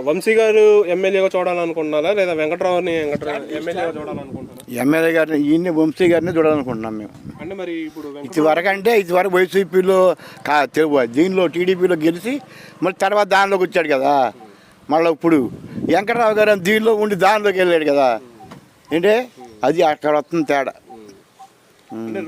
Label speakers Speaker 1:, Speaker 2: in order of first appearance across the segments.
Speaker 1: వంశీ గారు ఎమ్మెల్యేగా చూడాలనుకుంటున్నారా లేదా వెంకట్రావుని ఎమ్మెల్యేగా చూడాలనుకుంటున్నారా?
Speaker 2: ఎమ్మెల్యే గారిని ఈయన్ని వంశీ గారిని చూడాలనుకుంటున్నాం మేము.
Speaker 1: అంటే మరి ఇప్పుడు
Speaker 2: ఇదివరకు వైసీపీలో దీనిలో టీడీపీలో గెలిచి మళ్ళీ తర్వాత దానిలోకి వచ్చాడు కదా. మళ్ళీ ఇప్పుడు వెంకట్రావు గారు దీనిలో ఉండి దానిలోకి వెళ్ళాడు కదా. ఏంటే అది అక్కడ వస్తుంది తేడా.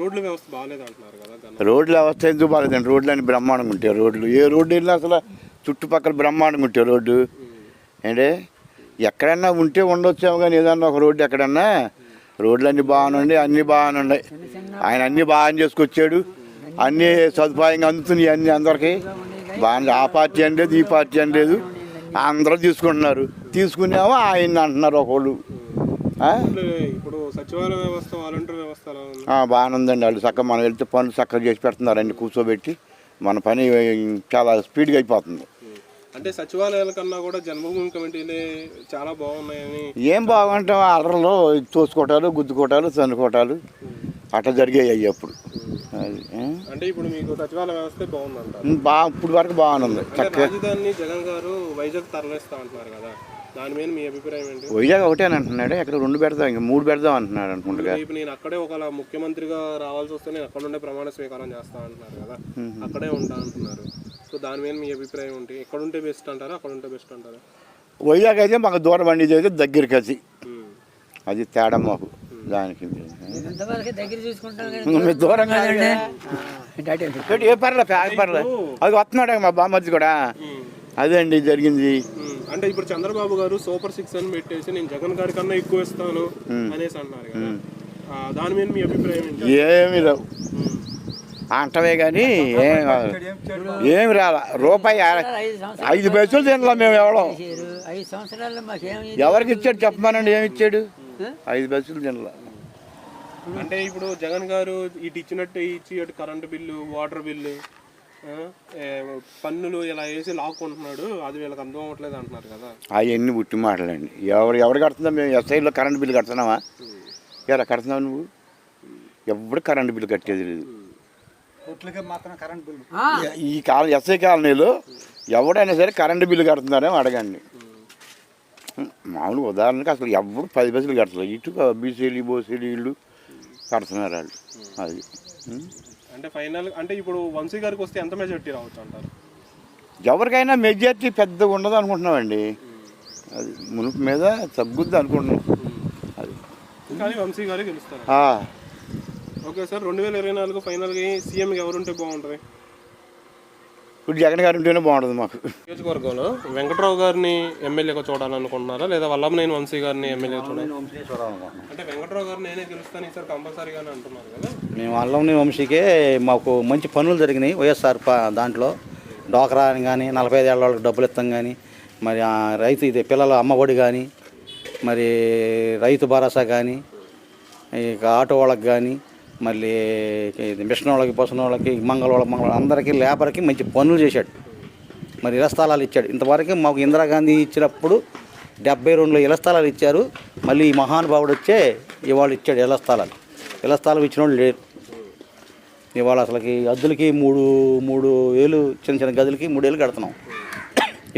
Speaker 1: రోడ్ల వ్యవస్థ బాగాలేదు అంటున్నారు కదా.
Speaker 2: రోడ్ల వ్యవస్థ ఎందుకు బాగాలేదండి? రోడ్లు అన్ని బ్రహ్మాండంగా ఉంటాయి. రోడ్లు ఏ రోడ్డు వెళ్ళినా అసలు చుట్టుపక్కల బ్రహ్మాండంగా ఉంటాయి రోడ్డు. ఏంటే ఎక్కడన్నా ఉంటే ఉండొచ్చాము కానీ ఏదన్నా ఒక రోడ్డు ఎక్కడన్నా రోడ్లు అన్నీ బాగానే అన్నీ బాగానే ఉన్నాయి. ఆయన అన్నీ బాగా చేసుకొచ్చాడు. అన్నీ సదుపాయంగా అందుతున్నాయి అన్నీ అందరికీ బాగా. ఆ పార్టీ అని లేదు ఈ పార్టీ అని లేదు, అందరూ తీసుకుంటున్నారు. తీసుకునేమో ఆయన అంటున్నారు ఒకళ్ళు.
Speaker 1: ఇప్పుడు సచివాలయ వ్యవస్థ వాలంటీర్ వ్యవస్థ
Speaker 2: బాగానే ఉందండి. వాళ్ళు చక్కగా మనం వెళ్తే పనులు చక్కగా చేసి పెడుతున్నారు. అన్ని కూర్చోబెట్టి మన పని చాలా స్పీడ్గా అయిపోతుంది.
Speaker 1: అంటే సచివాలయాల కన్నా కూడా జన్మభూమి కమిటీలే చాలా బాగున్నాయని.
Speaker 2: ఏం బాగుంటాం, అల్లర్లో తోసుకోవటాలు గుద్దుకోవటాలు చనుకోవటాలు అట్లా జరిగాయి అప్పుడు.
Speaker 1: అంటే ఇప్పుడు మీకు సచివాలయ వ్యవస్థ బాగుందంట.
Speaker 2: ఇప్పుడు వరకు బాగుంది.
Speaker 1: రాజధాని జగన్ గారు వైజాగ్ తరలిస్తా అంటున్నారు కదా, దాని మీద మీ అభిప్రాయం ఏంటి?
Speaker 2: వైజాగ్ ఒకటే అంటున్నాడు, ఎక్కడ 2 పెడదాం ఇంకా 3 పెడదాం అంటున్నాడు అనుకుంటా.
Speaker 1: ఇప్పుడు నేను అక్కడే ఒకవేళ ముఖ్యమంత్రిగా రావాల్సి వస్తే నేను అక్కడ ఉండే ప్రమాణ స్వీకారం చేస్తా అంటున్నారు కదా, అక్కడే ఉంటా అంటున్నారు. సో దాని మీద మీ అభిప్రాయం ఏంటి? ఎక్కడ ఉంటే బెస్ట్ అంటారా, అక్కడ ఉంటే బెస్ట్ అంటారా?
Speaker 2: వైజాగ్ అయితే మాకు దూరం అండి, ఇది అయితే దగ్గరికి అది తేడా మాకు. దానికి దూరంగా ఏ పర్లేదు అది వస్తున్నాడు మా బామ్మది కూడా. అదే అండి జరిగింది.
Speaker 1: అంటే ఇప్పుడు చంద్రబాబు గారు సూపర్ 6 అని పెట్టేసి నేను జగన్ గారి కన్నా ఎక్కువ ఇస్తాను అనేసి అన్నారు కదా, దాని మీద మీ అభిప్రాయం ఏంటి?
Speaker 2: ఏమి రావు అంటవే కానీ ఏమి రాల. రూపాయి 5 పైసలు తినలా మేము. ఎవరికి ఇచ్చాడు చెప్పమానండి, ఏమి ఇచ్చాడు? 5 పైసలు తినలా.
Speaker 1: అంటే ఇప్పుడు జగన్ గారు ఇటు ఇచ్చినట్టు ఇచ్చి అటు కరెంటు బిల్లు, వాటర్ బిల్లు, పన్నులు ఇలా వేసి లాక్కుంటున్నాడు, అది వీళ్ళకి అర్థం అవ్వట్లేదు అంటున్నారు కదా.
Speaker 2: అవన్నీ పుట్టి మాటలండి. ఎవరు కడుతుందా? మేము ఎస్ఐలో కరెంటు బిల్లు కడుతున్నావా? ఎలా కడుతున్నావు నువ్వు? ఎవరు కరెంటు బిల్లు కట్టేది లేదు. ఈ ఎస్ఐ కాలనీలో ఎవడైనా సరే కరెంటు బిల్లు కడుతున్నారేమో అడగండి. మామూలు ఉదాహరణకి అసలు ఎవరు 10 పైసలు కడతారు. ఇటు బీసీలు బోసీలు ఇళ్ళు కడుతున్నారు వాళ్ళు. అది
Speaker 1: అంటే ఫైనల్ అంటే ఇప్పుడు వంశీ గారికి వస్తే ఎంత మెజారిటీ రావచ్చు అంటారు?
Speaker 2: ఎవరికైనా మెజారిటీ పెద్దగా ఉండదు అనుకుంటున్నామండి. అది మునుపు మీద తగ్గుద్ది అనుకుంటున్నాం. అది
Speaker 1: కానీ వంశీ గారు గెలుస్తారు. ఓకే సార్, 2024 ఫైనల్గా సీఎంగా ఎవరుంటే బాగుంటుంది?
Speaker 2: ఇప్పుడు జగన్ గారు ఉంటేనే బాగుంటుంది మాకు.
Speaker 1: నియోజకవర్గంలో వెంకట్రావు గారిని ఎమ్మెల్యేగా చూడాలనుకుంటున్నారా లేదా వల్లభనేని వంశీ గారిని ఎమ్మెల్యేగా చూడాలనుకుంటున్నారా? అంటే వెంకట్రావు గారు నేనే గెలుస్తాను ఈసారి కంపల్సరీగానే అంటున్నారు కదా.
Speaker 3: మేము వల్లభనేని వంశీకే మాకు మంచి పనులు జరిగినాయి. వైఎస్ఆర్ దాంట్లో డోకరా అని కానీ 45 ఏళ్ళ వాళ్ళకి డబ్బులు ఇస్తాం కానీ, మరి రైతు ఇది పిల్లల అమ్మఒడి కానీ, మరి రైతు భరోసా కానీ, ఇక ఆటో వాళ్ళకి కానీ, మళ్ళీ మిషన్ వాళ్ళకి పొసన వాళ్ళకి మంగళ అందరికీ లేబర్కి మంచి పనులు చేశాడు. మరి ఇళ్ల స్థలాలు ఇచ్చాడు. ఇంతవరకు మాకు ఇందిరాగాంధీ ఇచ్చినప్పుడు 72లో ఇళ్ల స్థలాలు ఇచ్చారు. మళ్ళీ ఈ మహానుభావుడు వచ్చే ఇవాళ ఇచ్చాడు ఇళ్ల స్థలాలు. ఇళ్ల స్థలం ఇచ్చిన వాళ్ళు లేరు ఇవాళ. అసలుకి అద్దులకి 3 ఏళ్ళు చిన్న చిన్న గదులకి 3 ఏళ్ళు కడుతున్నాం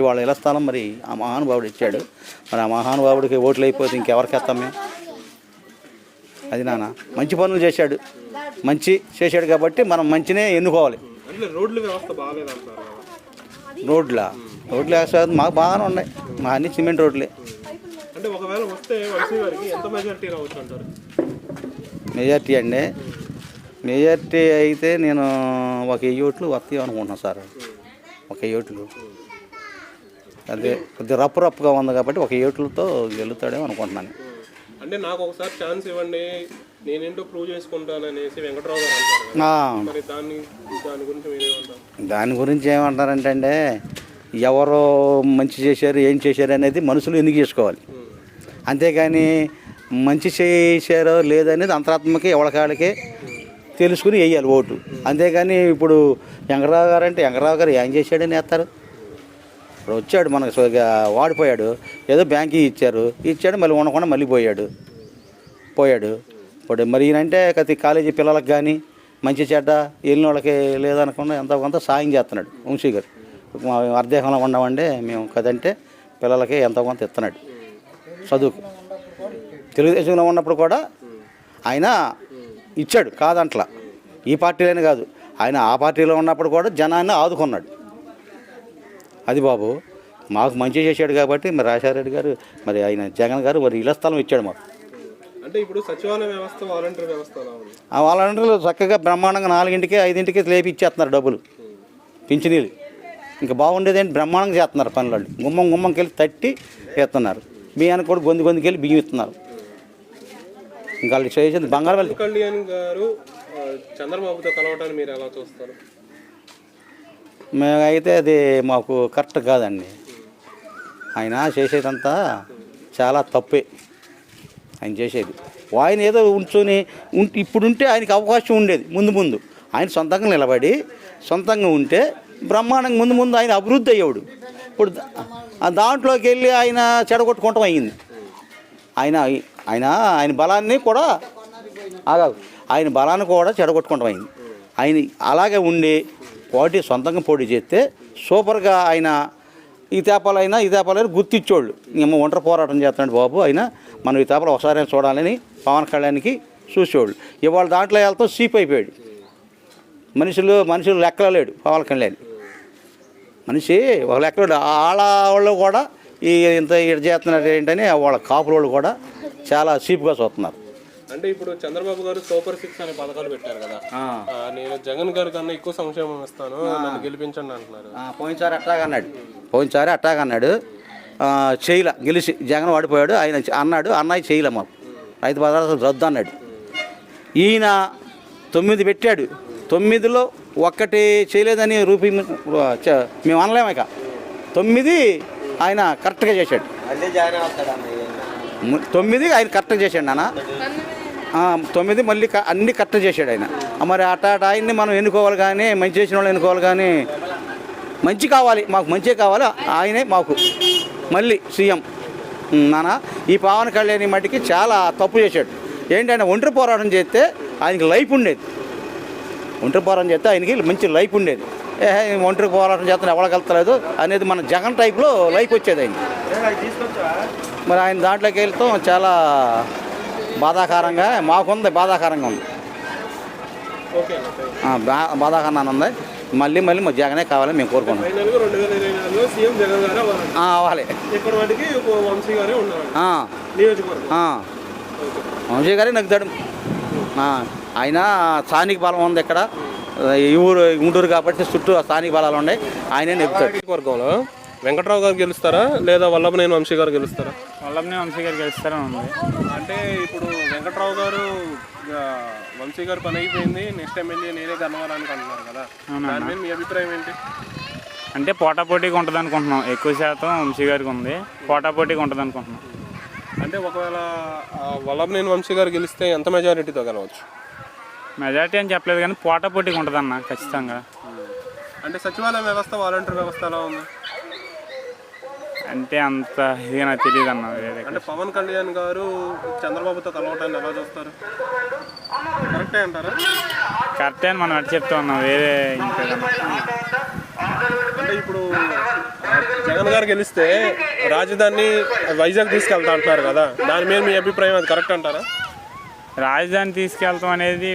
Speaker 3: ఇవాళ ఇళ్ల స్థలం. మరి ఆ మహానుభావుడు ఇచ్చాడు. మరి ఆ మహానుభావుడికి ఓట్లు అయిపోతే ఇంకెవరికి వేస్తాం మేము? అది నాన్న మంచి పనులు చేశాడు, మంచి చేశాడు కాబట్టి మనం మంచినే ఎన్నుకోవాలి.
Speaker 1: రోడ్ల వ్యవస్థ బాగాలేదంటారు.
Speaker 3: రోడ్ల వ్యవస్థ మాకు బాగానే ఉన్నాయి. మా అన్ని సిమెంట్ రోడ్లే.
Speaker 1: అంటే ఒకవేళ వస్తే వంశీ గారికి ఎంత మెజారిటీ రావచ్చు అంటారు?
Speaker 3: మెజారిటీ అండి, మెజారిటీ అయితే నేను 1000 ఓట్లు వస్తాయి అనుకుంటున్నాను సార్. 1000 ఓట్లు అదే కొద్దిగా రప్పుగా ఉంది కాబట్టి 1000 ఓట్లతో గెలుతాడేమో అనుకుంటున్నాను.
Speaker 1: అంటే నాకు ఒకసారి ఛాన్స్ ఇవ్వండి, నేనేంటో ప్రూవ్ చేసుకుంటాను అనేసి వెంకట్రావు గారు అంటారు. మరి దాని గురించి మీరేమంటారు?
Speaker 3: దాని గురించి ఏమంటారంటే ఎవరో మంచి చేశారు ఏం చేశారు అనేది మనుషులు ఎందుకు చేసుకోవాలి. అంతేగాని మంచి చేశారో లేదనేది అంతరాత్మకి ఎవరికాళ్ళకే తెలుసుకుని వేయాలి ఓటు. అంతేగాని ఇప్పుడు వెంకట్రావు గారు అంటే వెంకట్రావు గారు ఏం చేశాడని వేస్తారు. ఇప్పుడు వచ్చాడు మనకు వాడిపోయాడు, ఏదో బ్యాంకి ఇచ్చాడు మళ్ళీ ఉండకుండా మళ్ళీ పోయాడు. ఇప్పుడు మరి ఈయనంటే ప్రతి కాలేజీ పిల్లలకు కానీ మంచి చెడ్డ వెళ్ళిన వాళ్ళకి లేదనకుండా ఎంత కొంత సాయం చేస్తున్నాడు వంశీ గారు. అర్ధేహంలో ఉండమంటే మేము కదంటే పిల్లలకి ఎంతో కొంత ఇస్తున్నాడు చదువుకు. తెలుగుదేశంలో ఉన్నప్పుడు కూడా ఆయన ఇచ్చాడు కాదంట్లా, ఈ పార్టీలోనే కాదు, ఆయన ఆ పార్టీలో ఉన్నప్పుడు కూడా జనాన్ని ఆదుకున్నాడు. అది బాబు మాకు మంచి చేశాడు కాబట్టి మరి రాజశేఖర రెడ్డి గారు, మరి ఆయన జగన్ గారు మరి ఇళ్ల స్థలం ఇచ్చాడు మాకు.
Speaker 1: అంటే ఇప్పుడు సచివాలయ వ్యవస్థ, వాలంటీర్ వ్యవస్థ ఎలా ఉంది?
Speaker 3: ఆ వాలంటీర్లు చక్కగా బ్రహ్మాండంగా 4ంటికి 5ంటికి లేపి ఇచ్చేస్తున్నారు డబ్బులు, పింఛనీలు. ఇంకా బాగుండేది ఏంటి, బ్రహ్మాండంగా చేస్తున్నారు పనులు. గుమ్మంకి వెళ్ళి తట్టి వేస్తున్నారు. బియ్యానికి కూడా గొంతుకి వెళ్ళి బియ్యం ఇస్తున్నారు. ఇంకా వాళ్ళు చేసేది బంగారు వెళ్ళి.
Speaker 1: కళ్యాణ్ గారు చంద్రబాబుతో కలవటాన్ని మీరు ఎలా చూస్తారు?
Speaker 3: మేమైతే అది మాకు కరెక్ట్ కాదండి. ఆయన చేసేదంతా చాలా తప్పే ఆయన చేసేది. ఆయన ఏదో ఉంచుని ఇప్పుడుంటే ఆయనకి అవకాశం ఉండేది. ముందు ఆయన సొంతంగా నిలబడి సొంతంగా ఉంటే బ్రహ్మాండంగా ముందు ఆయన అభివృద్ధి అయ్యేవాడు. ఇప్పుడు దాంట్లోకి వెళ్ళి ఆయన చెడగొట్టుకోవటం అయ్యింది. ఆయన బలాన్ని కూడా ఆయన బలాన్ని కూడా చెడగొట్టుకోవటం అయింది. ఆయన అలాగే ఉండి సొంతంగా పోటీ చేస్తే సూపర్గా ఆయన ఈ తేపాలైనా గుర్తించోళ్ళు. ఇంక ఒంటరి పోరాటం చేస్తున్నాడు బాబు, అయినా మనం ఈ తేపలు ఒకసారి చూడాలని పవన్ కళ్యాణ్కి చూసేవాళ్ళు. ఇవాళ దాంట్లో వెళ్తాం సీప్ అయిపోయాడు. మనుషులు లెక్కలో లేడు పవన్ కళ్యాణ్. మనిషి ఒక లెక్కలో వాళ్ళు కూడా ఇంత ఇటు చేస్తున్నారు ఏంటని వాళ్ళ కాపుల వాళ్ళు కూడా చాలా చీప్గా చూస్తున్నారు.
Speaker 1: అంటే ఇప్పుడు చంద్రబాబు గారు సూపర్ 6 అనే పథకాలు పెట్టారు కదా, నేను జగన్ గారి కన్నా ఎక్కువ సంక్షేమం ఇస్తాను, నన్ను గెలిపించండి అంటున్నారు.
Speaker 3: పోయినసారి అట్టాగన్నాడు చేయలే, గెలిచి జగన్ వాడిపోయాడు. ఆయన అన్నాడు, అన్నయ్య చేయలే, మాకు రైతు భద్రత రద్దు అన్నాడు. ఈయన 9 పెట్టాడు, 9లో 1 చేయలేదని మేము అనలేము. ఇక 9 ఆయన కరెక్ట్గా చేశాడు. 9 ఆయన కరెక్ట్గా చేశాడు నాన్న. 9 మళ్ళీ అన్నీ కరెక్ట్ చేశాడు ఆయన. మరి ఆయన్ని మనం ఎన్నుకోవాలి కానీ, మంచి చేసిన వాళ్ళు ఎన్నుకోవాలి కానీ, మంచి కావాలి, మాకు మంచి కావాలి. ఆయనే మాకు మళ్ళీ సీఎం నాన్న. ఈ పవన్ కళ్యాణ్ మట్టికి చాలా తప్పు చేశాడు. ఏంటంటే ఒంటరి పోరాటం చేస్తే ఆయనకి లైఫ్ ఉండేది. ఒంటరి పోరాటం చేస్తే ఆయనకి మంచి లైఫ్ ఉండేది. ఒంటరి పోరాటం చేస్తే ఎవరికెళ్తలేదు అనేది మన జగన్ టైప్లో లైఫ్ వచ్చేది ఆయన. మరి ఆయన దాంట్లోకి వెళ్తాం చాలా బాధాకరంగా మాకుంది, బాధాకరంగా ఉంది, బాధాకరంగా ఉంది. మళ్ళీ మా జగనే కావాలని మేము కోరుకుంటున్నాం. అవ్వాలి. వంశీ గారే నగ్గుతాడు. ఆయన స్థానిక బలం ఉంది ఇక్కడ, ఈ ఊరు గుంటూరు కాబట్టి చుట్టూ స్థానిక బలాలు ఉన్నాయి, ఆయనే నెగ్గుతాడు.
Speaker 1: వర్గంలో వెంకట్రావు గారు గెలుస్తారా లేదా వల్లభనేని వంశీ గారు గెలుస్తారా?
Speaker 4: వల్లభనేని వంశీ గారు గెలుస్తారా ఉంది.
Speaker 1: అంటే ఇప్పుడు వెంకట్రావు గారు వంశీ గారు పని అయిపోయింది, నెక్స్ట్ ఎమ్మెల్యే నేనే గన్నవరానికి అంటున్నారు కదా, దాని మీద మీ అభిప్రాయం ఏంటి?
Speaker 4: అంటే పోటాపోటీగా ఉంటుంది అనుకుంటున్నాం. ఎక్కువ శాతం వంశీ గారికి ఉంది, పోటాపోటీగా ఉంటుంది అనుకుంటున్నాం.
Speaker 1: అంటే ఒకవేళ వల్లభనేని వంశీ గారు గెలిస్తే ఎంత మెజారిటీతో గెలవచ్చు?
Speaker 4: మెజారిటీ అని చెప్పలేదు కానీ పోటాపోటీగా ఉంటుంది అన్న ఖచ్చితంగా.
Speaker 1: అంటే సచివాలయ వ్యవస్థ, వాలంటీర్ వ్యవస్థ ఎలా ఉంది?
Speaker 4: అంటే అంత ఇది నాకు తెలియదు అన్న.
Speaker 1: అంటే పవన్ కళ్యాణ్ గారు చంద్రబాబుతో కలవటాన్ని ఎలా చూస్తారు? కరెక్టే అంటారా?
Speaker 4: కరెక్టే అని మనం అటు చెప్తా ఉన్నాం, వేరే ఇంకేదన్నా.
Speaker 1: అంటే ఇప్పుడు జగన్ గారు గెలిస్తే రాజధాని వైజాగ్ తీసుకెళ్తా అంటున్నారు కదా, దాని మీద మీ అభిప్రాయం అది కరెక్ట్ అంటారా?
Speaker 4: రాజధాని తీసుకెళ్తాం అనేది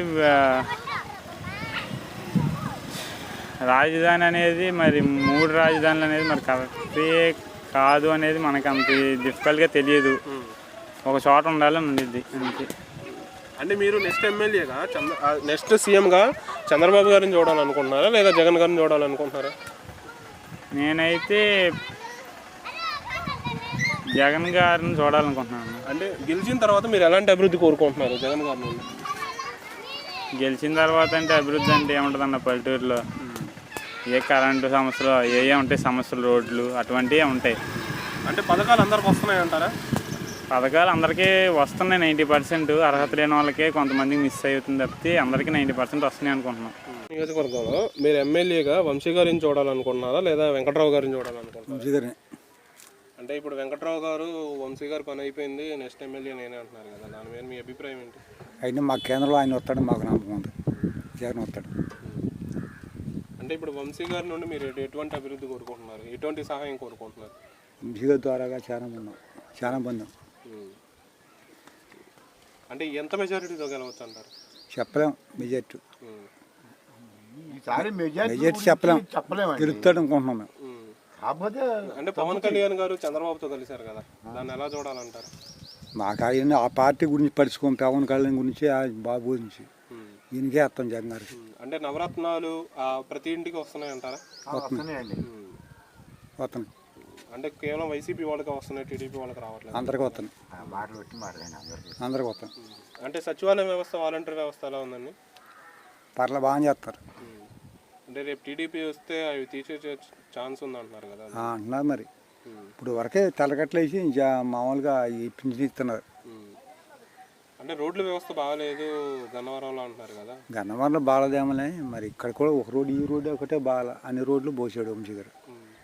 Speaker 4: మరి 3 రాజధానులు అనేది మరి కరెక్టే కాదు అనేది మనకు అంత డిఫికల్ట్గా తెలియదు. ఒక చోట ఉండాలని ఉండిద్ది అంతే.
Speaker 1: అంటే మీరు నెక్స్ట్ ఎమ్మెల్యేగా నెక్స్ట్ సీఎంగా చంద్రబాబు గారిని చూడాలనుకుంటున్నారా లేదా జగన్ గారిని చూడాలనుకుంటున్నారా?
Speaker 4: నేనైతే జగన్ గారిని చూడాలనుకుంటున్నాను.
Speaker 1: అంటే గెలిచిన తర్వాత మీరు ఎలాంటి అభివృద్ధి కోరుకుంటున్నారు జగన్ గారి నుండి?
Speaker 4: గెలిచిన తర్వాత అంటే అభివృద్ధి అంటే ఏముంటుంది అన్న, పల్లెటూరులో ఏ కరెంటు సమస్యలు ఉంటాయి, సమస్యలు రోడ్లు అటువంటివి ఉంటాయి.
Speaker 1: అంటే పథకాలు అందరికి వస్తున్నాయి అంటారా?
Speaker 4: పథకాలు అందరికీ వస్తున్నాయి 90%. అర్హత లేని వాళ్ళకే కొంతమందికి మిస్ అవుతుంది తప్పితే అందరికీ 90% వస్తున్నాయి అనుకుంటున్నాం.
Speaker 1: నియోజకవర్గంలో మీరు ఎమ్మెల్యేగా వంశీ గారిని చూడాలనుకుంటున్నారా లేదా వెంకట్రావు గారిని చూడాలనుకుంటున్నారా? అంటే ఇప్పుడు వెంకట్రావు గారు వంశీ గారు పని అయిపోయింది, నెక్స్ట్ ఎమ్మెల్యే నేనే అంటున్నారు కదా, దాని మీద మీ అభిప్రాయం ఏంటి?
Speaker 5: అయితే మా కేంద్రంలో ఆయన వస్తాడు, మాకు నమ్మకం ఉంది, జగన్ వస్తాడు.
Speaker 1: అంటే ఇప్పుడు వంశీ గారి నుండి మీరు ఎటువంటి అభివృద్ధి కోరుకుంటున్నారు, ఎటువంటి సహాయం కోరుకుంటున్నారు?
Speaker 5: వంశీ ద్వారాగా చాలా ఉన్నాం, చాలా మంది.
Speaker 1: అంటే ఎంత మెజారిటీతో గెలవచ్చు అంటారు?
Speaker 5: చెప్పలేం మెజార్టీ,
Speaker 2: ఈసారి
Speaker 5: మెజార్టీ చెప్పలేం, గెలుస్తాడు అనుకుంటున్నాం మేము.
Speaker 2: కాకపోతే
Speaker 1: అంటే పవన్ కళ్యాణ్ గారు చంద్రబాబుతో కలిశారు కదా, దాన్ని ఎలా చూడాలంటారు?
Speaker 5: మాకు ఆయన ఆ పార్టీ గురించి పడుచుకోం, పవన్ కళ్యాణ్ గురించి ఆ బాబు గురించి ఈయనకే అర్థం జగన్ గారికి.
Speaker 1: అంటే నవరత్నాలు ప్రతి ఇంటికి వస్తున్నాయి అంటారా?
Speaker 2: వస్తున్నాయండి.
Speaker 5: వస్తున్నాయి,
Speaker 1: అంటే కేవలం వైసీపీ వాళ్ళకి వస్తున్నాయి, టీడీపీ వాళ్ళకి రావట్లేదు.
Speaker 5: అందరికీ వస్తున్నాయి,
Speaker 2: మాటలు పెట్టి మాట్లాడండి అందరికీ.
Speaker 5: అందరికీ వస్తున్నాయి.
Speaker 1: అంటే సచివాలయ వ్యవస్థ, వాలంటీర్ వ్యవస్థ ఎలా ఉందండి?
Speaker 5: పర్లే బాగా చేస్తారు
Speaker 1: అంటే రేపు టీడీపీ వస్తే అవి తీసే ఛాన్స్ ఉంది అంటున్నారు కదా.
Speaker 5: అంటున్నారు మరి. ఇప్పుడు వరకే తెల్లగట్లేసి మామూలుగా ఈ పింఛన్ ఇస్తున్నారు.
Speaker 1: అంటే రోడ్ల వ్యవస్థ బాగాలేదు గన్నవరంలో అంటున్నారు కదా.
Speaker 5: గన్నవరంలో బాగాలేదేమోలే మరి, ఇక్కడ కూడా ఒక రోడ్డు ఈ రోడ్డు ఒకటే బాగా, అన్ని రోడ్లు పోసాడు వంశీ గారు.